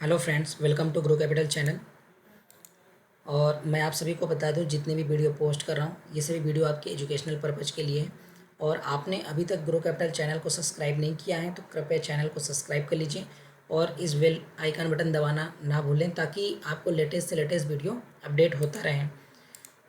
Hello friends, welcome to grow capital channel. और मैं आप सभी को बता दूं, जितने भी वीडियो पोस्ट कर रहा हूं ये सभी वीडियो आपके एजुकेशनल पर्पज़ के लिए है। और आपने अभी तक ग्रो कैपिटल चैनल को सब्सक्राइब नहीं किया है तो कृपया चैनल को सब्सक्राइब कर लीजिए और इस बेल आइकन बटन दबाना ना भूलें ताकि आपको लेटेस्ट से लेटेस्ट वीडियो अपडेट होता रहे।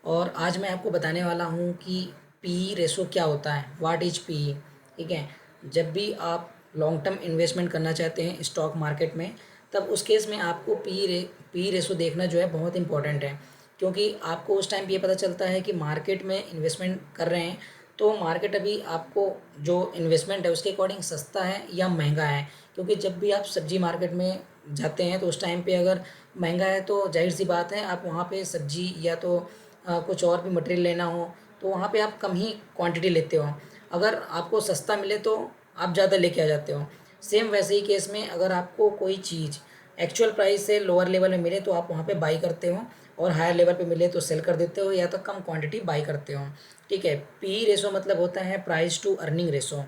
और आज मैं आपको बताने वाला हूँ कि पी रेशो क्या होता है, व्हाट इज पी। ठीक है, जब भी आप लॉन्ग टर्म इन्वेस्टमेंट करना चाहते हैं स्टॉक मार्केट में, तब उस केस में आपको पी रेशो देखना जो है बहुत इंपॉर्टेंट है। क्योंकि आपको उस टाइम पे ये पता चलता है कि मार्केट में इन्वेस्टमेंट कर रहे हैं तो मार्केट अभी आपको जो इन्वेस्टमेंट है उसके अकॉर्डिंग सस्ता है या महंगा है। क्योंकि जब भी आप सब्जी मार्केट में जाते हैं तो उस टाइम पे अगर महंगा है तो जाहिर सी बात है आप वहाँ पे सब्जी या तो कुछ और भी मटेरियल लेना हो तो वहाँ पे आप कम ही क्वांटिटी लेते हो। अगर आपको सस्ता मिले तो आप ज़्यादा लेके आ जाते हो। सेम वैसे ही केस में अगर आपको कोई चीज़ एक्चुअल प्राइस से लोअर लेवल में मिले तो आप वहाँ पे बाई करते हो और हायर लेवल पे मिले तो सेल कर देते हो या तो कम क्वांटिटी बाई करते हो। ठीक है, पी रेशो मतलब होता है प्राइस टू अर्निंग रेशो।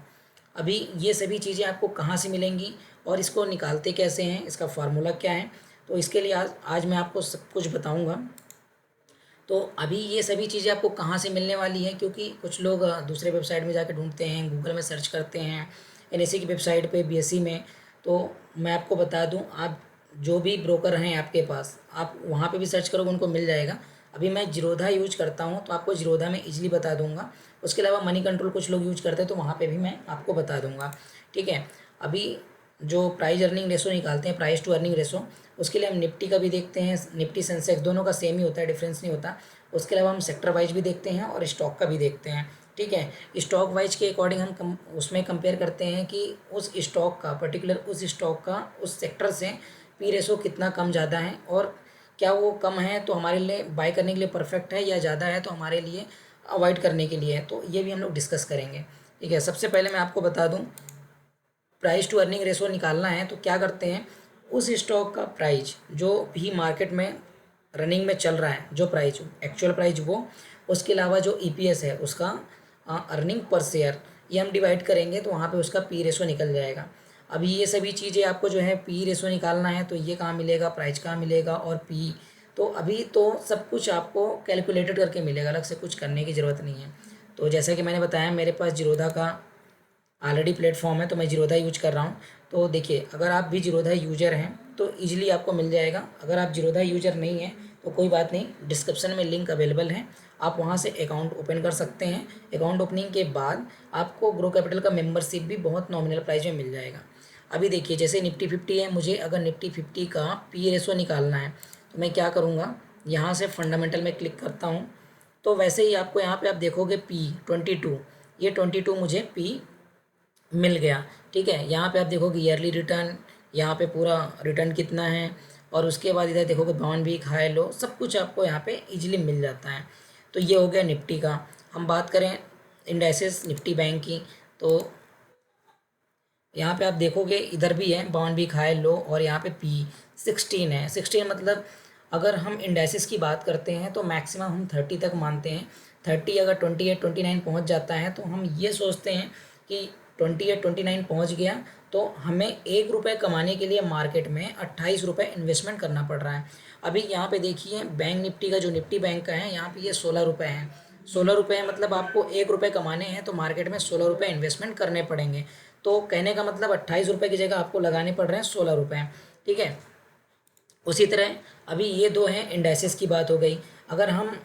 अभी ये सभी चीज़ें आपको कहाँ से मिलेंगी और इसको निकालते कैसे हैं, इसका फार्मूला क्या है, तो इसके लिए आज आज मैं आपको सब कुछ बताऊँगा। तो अभी ये सभी चीज़ें आपको कहाँ से मिलने वाली है, क्योंकि कुछ लोग दूसरे वेबसाइट में जाके ढूंढते हैं, गूगल में सर्च करते हैं, एनएससी की वेबसाइट पे, बीएसई में। तो मैं आपको बता दूं, आप जो भी ब्रोकर हैं आपके पास, आप वहाँ पे भी सर्च करोगे उनको मिल जाएगा। अभी मैं जीरोधा यूज करता हूँ तो आपको जीरोधा में इजीली बता दूंगा। उसके अलावा मनी कंट्रोल कुछ लोग यूज करते हैं तो वहाँ पे भी मैं आपको बता दूंगा। ठीक है, अभी जो प्राइस अर्निंग रेशो निकालते हैं, प्राइस टू अर्निंग रेशो, उसके लिए हम निफ्टी का भी देखते हैं, निफ्टी सेंसेक्स दोनों का सेम ही होता है, डिफरेंस नहीं होता। उसके अलावा हम सेक्टर वाइज भी देखते हैं और स्टॉक का भी देखते हैं। ठीक है, स्टॉक वाइज के अकॉर्डिंग हम उसमें कंपेयर करते हैं कि उस स्टॉक का पर्टिकुलर उस स्टॉक का उस सेक्टर से पी रेशो कितना कम ज़्यादा है, और क्या वो कम है तो हमारे लिए बाय करने के लिए परफेक्ट है या ज़्यादा है तो हमारे लिए अवॉइड करने के लिए है। तो ये भी हम लोग डिस्कस करेंगे। ठीक है, सबसे पहले मैं आपको बता दूं, प्राइस टू अर्निंग रेशो निकालना है तो क्या करते हैं, उस स्टॉक का प्राइस जो भी मार्केट में रनिंग में चल रहा है, जो प्राइस एक्चुअल प्राइस वो, उसके अलावा जो ईपीएस है उसका, अर्निंग पर शेयर, ये हम डिवाइड करेंगे तो वहाँ पे उसका पी रेशो निकल जाएगा। अभी ये सभी चीज़ें आपको जो है पी रेशो निकालना है तो ये कहाँ मिलेगा, प्राइस कहाँ मिलेगा और पी, तो अभी तो सब कुछ आपको कैलकुलेटेड करके मिलेगा, अलग से कुछ करने की ज़रूरत नहीं है। तो जैसे कि मैंने बताया, मेरे पास जीरोधा का ऑलरेडी प्लेटफॉर्म है तो मैं जीरोधा यूज कर रहा हूँ। तो देखिए, अगर आप भी जीरोधा यूजर हैं तो इजीली आपको मिल जाएगा। अगर आप जीरोधा यूजर नहीं हैं तो कोई बात नहीं, डिस्क्रिप्शन में लिंक अवेलेबल है, आप वहाँ से अकाउंट ओपन कर सकते हैं। अकाउंट ओपनिंग के बाद आपको ग्रो कैपिटल का मेंबरशिप भी बहुत नॉमिनल प्राइस में मिल जाएगा। अभी देखिए, जैसे निफ्टी 50 है, मुझे अगर निफ्टी 50 का पी रेशो निकालना है तो मैं क्या करूँगा, यहाँ से फंडामेंटल में क्लिक करता हूँ। तो वैसे ही आपको यहाँ पे आप देखोगे पी 22, ये 22 मुझे पी मिल गया। ठीक है, यहाँ पे आप देखोगे ईयरली रिटर्न, यहाँ पे पूरा रिटर्न कितना है, और उसके बाद इधर देखोगे बाउंड वीक, हाई लो, सब कुछ आपको यहाँ पे इजीली मिल जाता है। तो ये हो गया निफ्टी का। हम बात करें इंडेक्सेस निफ्टी बैंक की, तो यहाँ पे आप देखोगे इधर भी है बाउंड वीक, हाई लो, और यहाँ पे पी 16 है। 16 मतलब अगर हम इंडेक्सेस की बात करते हैं तो मैक्सिमम हम 30 तक मानते हैं। 30 अगर 28 29 पहुँच जाता है तो हम ये सोचते हैं कि 28 29 पहुँच गया तो हमें 1 रुपये कमाने के लिए मार्केट में 28 रुपये इन्वेस्टमेंट करना पड़ रहा है। अभी यहाँ पे देखिए, बैंक निफ्टी का जो निफ्टी बैंक का है यहाँ पे ये 16 रुपये है। 16 रुपये है मतलब आपको 1 रुपये कमाने हैं तो मार्केट में 16 रुपये इन्वेस्टमेंट करने पड़ेंगे। तो कहने का मतलब 28 रुपये की जगह आपको लगाने पड़ रहे हैं 16 रुपये। ठीक है, उसी तरह अभी ये दो हैं, इंडेक्सेस की बात हो गई। अगर हम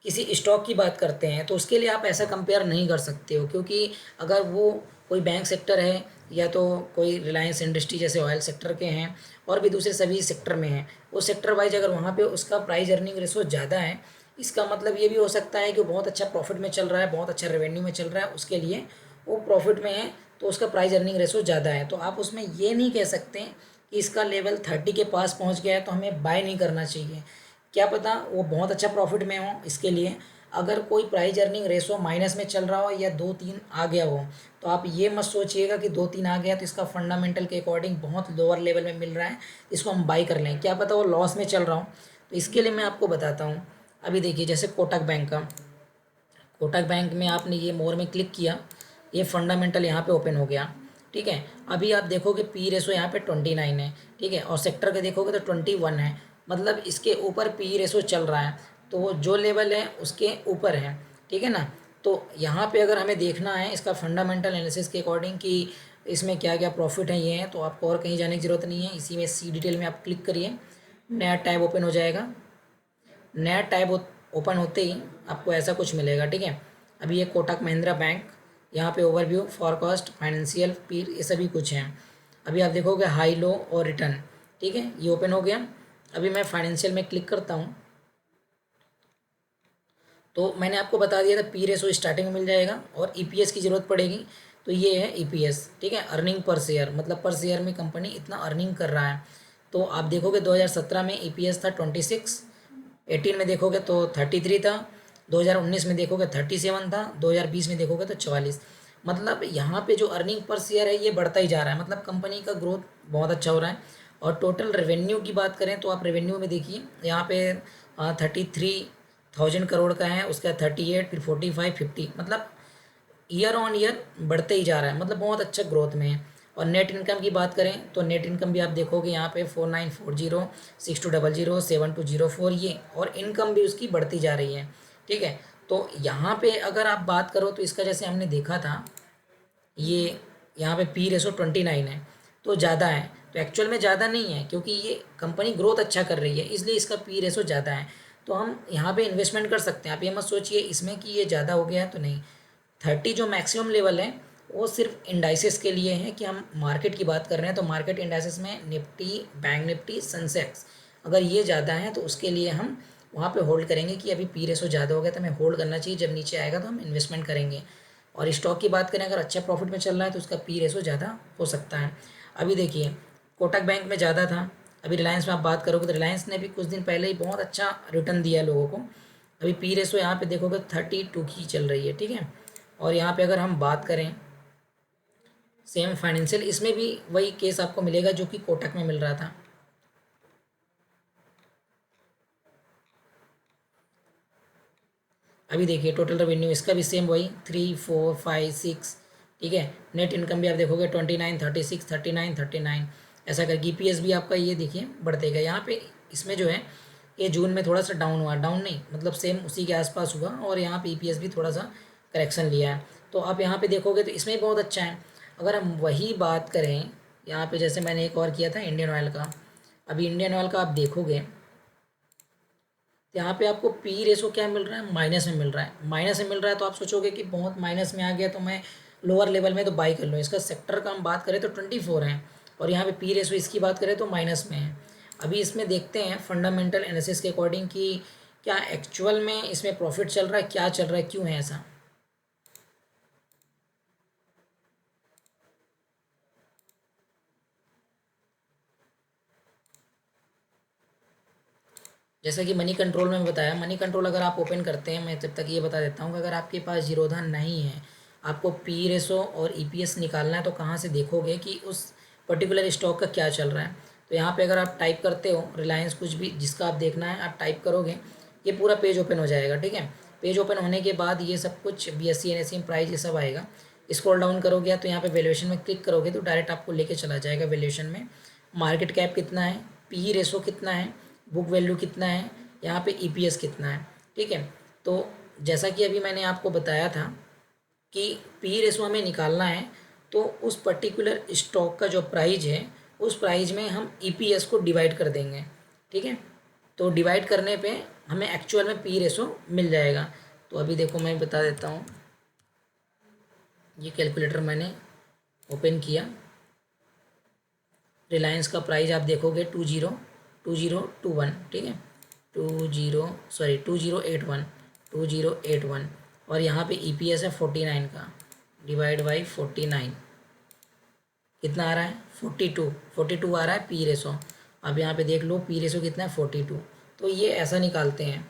किसी स्टॉक की बात करते हैं तो उसके लिए आप ऐसा कंपेयर नहीं कर सकते हो, क्योंकि अगर वो कोई बैंक सेक्टर है या तो कोई रिलायंस इंडस्ट्री जैसे ऑयल सेक्टर के हैं और भी दूसरे सभी सेक्टर में हैं, वो सेक्टर वाइज अगर वहाँ पे उसका प्राइस अर्निंग रेशो ज़्यादा है, इसका मतलब ये भी हो सकता है कि वो बहुत अच्छा प्रॉफिट में चल रहा है, बहुत अच्छा रेवेन्यू में चल रहा है, उसके लिए वो प्रॉफिट में है तो उसका प्राइस अर्निंग रेशो ज़्यादा है। तो आप उसमें ये नहीं कह सकते कि इसका लेवल 30 के पास पहुँच गया है तो हमें बाय नहीं करना चाहिए। क्या पता वो बहुत अच्छा प्रॉफिट में हो, इसके लिए अगर कोई प्राइस अर्निंग रेशो माइनस में चल रहा हो या 2 3 आ गया हो तो आप ये मत सोचिएगा कि 2 3 आ गया तो इसका फंडामेंटल के अकॉर्डिंग बहुत लोअर लेवल में मिल रहा है, इसको हम बाई कर लें। क्या पता वो लॉस में चल रहा हो। तो इसके लिए मैं आपको बताता हूँ। अभी देखिए, जैसे कोटक बैंक का, कोटक बैंक में आपने ये मोर में क्लिक किया, ये फंडामेंटल यहाँ पे ओपन हो गया। ठीक है। अभी आप देखोगे पी रेशो यहाँ पे 29 है, ठीक है, और सेक्टर का देखोगे तो 21 है, मतलब इसके ऊपर पी रेशो चल रहा है, तो जो लेवल है उसके ऊपर है, ठीक है ना। तो यहाँ पे अगर हमें देखना है इसका फंडामेंटल एनालिसिस के अकॉर्डिंग कि इसमें क्या क्या प्रॉफिट है, ये है, तो आपको और कहीं जाने की ज़रूरत नहीं है, इसी में सी डिटेल में आप क्लिक करिए, नया टैब ओपन हो जाएगा। नया टैब ओपन होते ही आपको ऐसा कुछ मिलेगा, ठीक है। अभी ये कोटक महिंद्रा बैंक, यहाँ पे ओवरव्यू, फॉरकास्ट, फाइनेंशियल, पीर, ये सभी कुछ हैं। अभी आप देखोगे हाई लो और रिटर्न, ठीक है, ये ओपन हो गया। अभी मैं फाइनेंशियल में क्लिक करता हूँ, तो मैंने आपको बता दिया था पी रेशो स्टार्टिंग में मिल जाएगा और ईपीएस की ज़रूरत पड़ेगी, तो ये है ईपीएस, ठीक है, अर्निंग पर शेयर, मतलब पर शेयर में कंपनी इतना अर्निंग कर रहा है। तो आप देखोगे 2017 में ईपीएस था 26, 18 में देखोगे तो 33 था, 2019 में देखोगे 37 था, 2020 में देखोगे तो 44। मतलब यहाँ पे जो अर्निंग पर शेयर है ये बढ़ता ही जा रहा है, मतलब कंपनी का ग्रोथ बहुत अच्छा हो रहा है। और टोटल रेवेन्यू की बात करें तो आप रेवेन्यू में देखिए यहाँ पे 33,000 करोड़ का है, उसका 38, फिर 45, 50, मतलब ईयर ऑन ईयर बढ़ते ही जा रहा है, मतलब बहुत अच्छा ग्रोथ में है। और नेट इनकम की बात करें तो नेट इनकम भी आप देखोगे यहाँ पे 4940, 6200, 7204, ये और इनकम भी उसकी बढ़ती जा रही है, ठीक है। तो यहाँ पे अगर आप बात करो तो इसका जैसे हमने देखा था, ये यहाँ पे पी रेशो 29 है, तो ज़्यादा है, तो एक्चुअल में ज़्यादा नहीं है, क्योंकि ये कंपनी ग्रोथ अच्छा कर रही है इसलिए इसका पी रेशो ज़्यादा है। तो हम यहाँ पे इन्वेस्टमेंट कर सकते हैं, आप ये मत सोचिए इसमें कि ये ज़्यादा हो गया है, तो नहीं। 30 जो मैक्सिमम लेवल है वो सिर्फ इंडाइसिस के लिए है, कि हम मार्केट की बात कर रहे हैं तो मार्केट इंडाइसिस में निफ्टी, बैंक निफ्टी, सेंसेक्स, अगर ये ज़्यादा है तो उसके लिए हम वहाँ पे होल्ड करेंगे कि अभी पी रेशो ज़्यादा हो गया तो हमें होल्ड करना चाहिए, जब नीचे आएगा तो हम इन्वेस्टमेंट करेंगे। और स्टॉक की बात करें अगर अच्छा प्रॉफिट में चल रहा है तो उसका पी रेशो ज़्यादा हो सकता है। अभी देखिए कोटक बैंक में ज़्यादा था, अभी रिलायंस में आप बात करोगे तो रिलायंस ने भी कुछ दिन पहले ही बहुत अच्छा रिटर्न दिया है लोगों को। अभी पी रेशो यहाँ पे देखोगे 32 की चल रही है, ठीक है। और यहाँ पे अगर हम बात करें सेम फाइनेंशियल, इसमें भी वही केस आपको मिलेगा जो कि कोटक में मिल रहा था। अभी देखिए टोटल रेवेन्यू इसका भी सेम वही 3, 4, 5, 6, ठीक है। नेट इनकम भी आप देखोगे 29, 36, 39, 39, ऐसा करके ईपीएस भी आपका ये देखिए बढ़ते गए। यहाँ पे इसमें जो है ये जून में थोड़ा सा डाउन हुआ, डाउन नहीं मतलब सेम उसी के आसपास हुआ, और यहाँ पे ईपीएस भी थोड़ा सा करेक्शन लिया है। तो आप यहाँ पे देखोगे तो इसमें बहुत अच्छा है। अगर हम वही बात करें यहाँ पे, जैसे मैंने एक और किया था इंडियन ऑयल का, अभी इंडियन ऑयल का आप देखोगे तो यहाँ पे आपको पी रेशो क्या मिल रहा है, माइनस में मिल रहा है, माइनस में मिल रहा है। तो आप सोचोगे कि बहुत माइनस में आ गया तो मैं लोअर लेवल में तो बाई कर लूँ। इसका सेक्टर का हम बात करें तो 24 है, और यहाँ पे पी रेशो इसकी बात करें तो माइनस में है। अभी इसमें देखते हैं फंडामेंटल एनालिसिस के अकॉर्डिंग कि क्या एक्चुअल में इसमें प्रॉफिट चल रहा है, क्या चल रहा है, क्यों है ऐसा। जैसा कि मनी कंट्रोल में बताया, मनी कंट्रोल अगर आप ओपन करते हैं, मैं जब तक ये बता देता हूँ कि अगर आपके पास जीरोधा नहीं है, आपको पी रेशो और ईपीएस निकालना है, तो कहाँ से देखोगे कि उस पर्टिकुलर स्टॉक का क्या चल रहा है। तो यहाँ पे अगर आप टाइप करते हो रिलायंस, कुछ भी जिसका आप देखना है आप टाइप करोगे, ये पूरा पेज ओपन हो जाएगा, ठीक है। पेज ओपन होने के बाद ये सब कुछ BSE NSE प्राइस ये सब आएगा। स्क्रॉल डाउन करोगे तो यहाँ पे वैल्यूएशन में क्लिक करोगे तो डायरेक्ट आपको लेके चला जाएगा वैल्यूएशन में, मार्केट कैप कितना है, पी रेशो कितना है, बुक वैल्यू कितना है, यहाँ पे ईपीएस कितना है, ठीक है। तो जैसा कि अभी मैंने आपको बताया था कि पी रेशो हमें निकालना है, तो उस पर्टिकुलर स्टॉक का जो प्राइस है उस प्राइस में हम ईपीएस को डिवाइड कर देंगे, ठीक है। तो डिवाइड करने पे हमें एक्चुअल में पी रेशो मिल जाएगा। तो अभी देखो मैं बता देता हूँ, ये कैलकुलेटर मैंने ओपन किया, रिलायंस का प्राइस आप देखोगे 202021, ठीक है, 2081, और यहाँ पे ईपीएस है 49 का, डिवाइड बाई 49 कितना आ रहा है, 42 आ रहा है पी रेशो। अब यहाँ पे देख लो पी रेशो कितना है, 42। तो ये ऐसा निकालते हैं,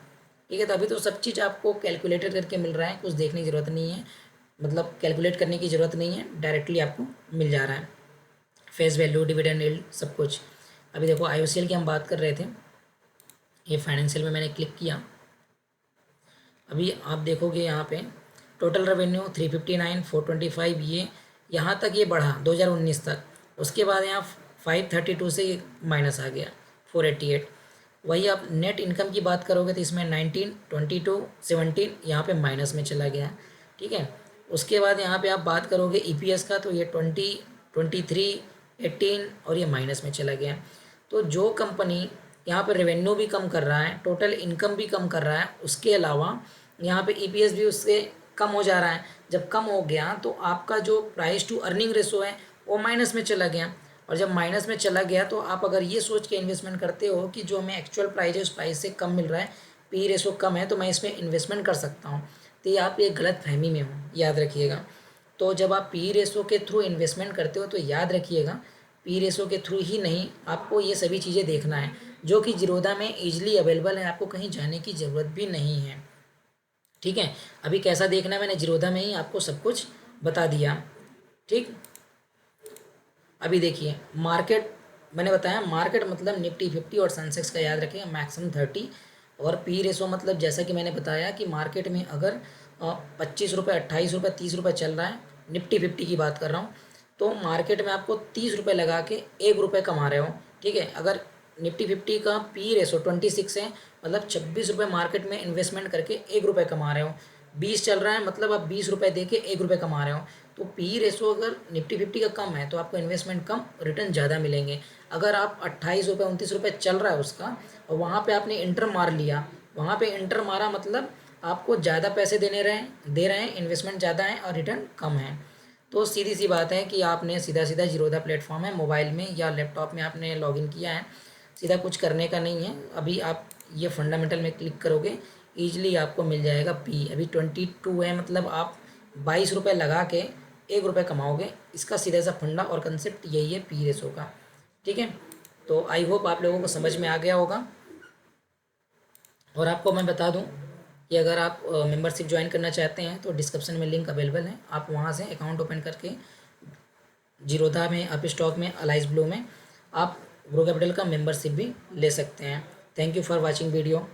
ठीक है। तो अभी तो सब चीज़ आपको कैलकुलेटर करके मिल रहा है, कुछ देखने की ज़रूरत नहीं है, मतलब कैलकुलेट करने की ज़रूरत नहीं है, डायरेक्टली आपको मिल जा रहा है फेस वैल्यू, डिविडेंड यील्ड, सब कुछ। अभी देखो आईओसीएल की हम बात कर रहे थे, ये फाइनेंशियल में मैंने क्लिक किया। अभी आप देखोगे यहाँ पे टोटल रेवेन्यू 359, 425, ये यहाँ तक ये बढ़ा 2019 तक, उसके बाद यहाँ 532 से ये माइनस आ गया 488। वही आप नेट इनकम की बात करोगे तो इसमें 19, 22, 17 यहाँ पे माइनस में चला गया। ठीक है, उसके बाद यहाँ पे आप बात करोगे ईपीएस का तो ये 20, 23, 18 और ये माइनस में चला गया। तो जो कंपनी यहाँ पे रेवेन्यू भी कम कर रहा है, टोटल इनकम भी कम कर रहा है, उसके अलावा यहाँ पे ईपीएस भी उससे कम हो जा रहा है। जब कम हो गया तो आपका जो प्राइस टू अर्निंग रेशो है वो माइनस में चला गया। और जब माइनस में चला गया तो आप अगर ये सोच के इन्वेस्टमेंट करते हो कि जो हमें एक्चुअल प्राइस है उस प्राइस से कम मिल रहा है, पी रेशो कम है, तो मैं इसमें इन्वेस्टमेंट कर सकता हूँ, तो ये आप एक गलत फहमी में हो, याद रखिएगा। तो जब आप पी रेशो के थ्रू इन्वेस्टमेंट करते हो तो याद रखिएगा पी रेशो के थ्रू ही नहीं, आपको ये सभी चीज़ें देखना है जो कि जीरोधा में ईजिली अवेलेबल है, आपको कहीं जाने की ज़रूरत भी नहीं है। ठीक है, अभी कैसा देखना है मैंने जीरोधा में ही आपको सब कुछ बता दिया। ठीक, अभी देखिए मार्केट, मैंने बताया मार्केट मतलब निफ्टी 50 और सेंसेक्स का याद रखिएगा मैक्सिमम 30, और पी रेशो मतलब जैसा कि मैंने बताया कि मार्केट में अगर 25 रुपये, 28 रुपये, 30 रुपये चल रहा है, निफ्टी 50 की बात कर रहा हूँ, तो मार्केट में आपको 30 रुपये लगा के 1 रुपये कमा रहे हो। ठीक है, अगर निफ्टी 50 का पी रेशो 26 है, मतलब 26 रुपये मार्केट में इन्वेस्टमेंट करके 1 रुपये कमा रहे हो। 20 चल रहा है, मतलब आप 20 रुपये दे के 1 रुपये कमा रहे हो। तो पी रेशो अगर निफ्टी 50 का कम है तो आपको इन्वेस्टमेंट कम, रिटर्न ज़्यादा मिलेंगे। अगर आप 28 रुपये, 29 रुपये चल रहा है उसका, और वहाँ पे आपने इंटर मार लिया, वहाँ पे इंटर मारा मतलब आपको ज़्यादा पैसे दे रहे हैं, इन्वेस्टमेंट ज़्यादा है और रिटर्न कम है। तो सीधी सी बात है कि आपने सीधा सीधा जीरोधा प्लेटफॉर्म है, मोबाइल में या लैपटॉप में आपने लॉगिन किया है, सीधा कुछ करने का नहीं है। अभी आप ये फंडामेंटल में क्लिक करोगे, ईजिली आपको मिल जाएगा पी। अभी 22 है, मतलब आप 22 रुपये लगा के 1 रुपये कमाओगे। इसका सीधा सा फंडा और कंसेप्ट यही है पी रेशो का। ठीक है, तो आई होप आप लोगों को समझ में आ गया होगा। और आपको मैं बता दूं कि अगर आप मेंबरशिप ज्वाइन करना चाहते हैं तो डिस्क्रिप्शन में लिंक अवेलेबल है, आप वहां से अकाउंट ओपन करके जीरोधा में, अप स्टॉक में, अलाइज ब्लू में आप ग्रो कैपिटल का मेंबरशिप भी ले सकते हैं। Thank you for watching video.